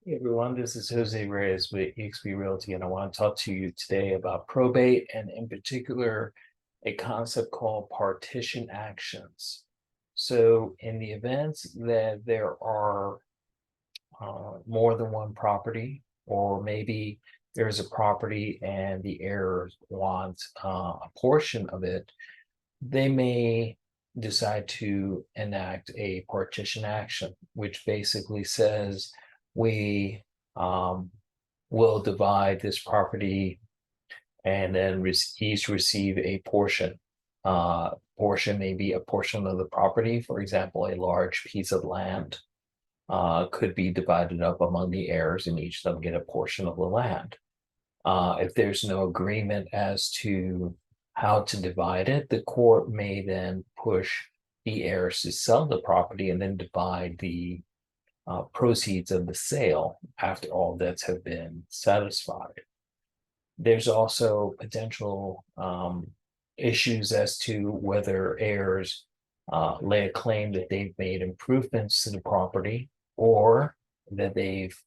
Hey everyone, this is Jose Reyes with eXp Realty, and I want to talk to you today about probate and, in particular, a concept called partition actions. So, in the event that there are more than one property, or maybe there's a property and the heirs want a portion of it, they may decide to enact a partition action, which basically says we will divide this property and then each receive a portion. Portion may be a portion of the property, for example, a large piece of land could be divided up among the heirs, and each of them get a portion of the land. If there's no agreement as to how to divide it, the court may then push the heirs to sell the property and then divide the proceeds of the sale after all debts have been satisfied. There's also potential issues as to whether heirs lay a claim that they've made improvements to the property or that they've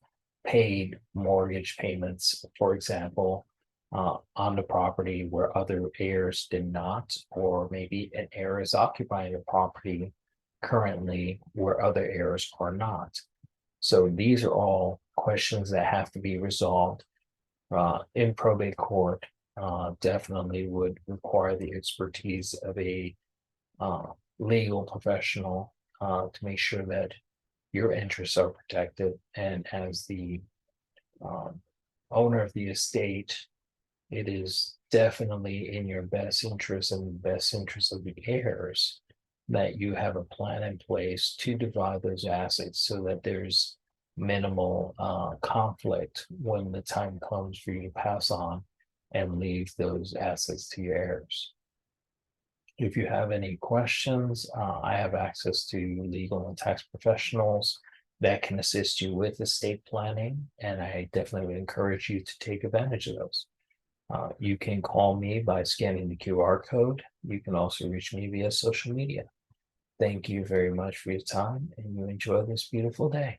paid mortgage payments, for example, on the property where other heirs did not, or maybe an heir is occupying a property currently where other heirs are not. So these are all questions that have to be resolved in probate court. Definitely would require the expertise of a legal professional to make sure that your interests are protected. And as the owner of the estate, it is definitely in your best interest and the best interest of the heirs that you have a plan in place to divide those assets so that there's minimal conflict when the time comes for you to pass on and leave those assets to your heirs. If you have any questions, I have access to legal and tax professionals that can assist you with estate planning, and I definitely would encourage you to take advantage of those. You can call me by scanning the QR code. You can also reach me via social media. Thank you very much for your time, and you enjoy this beautiful day.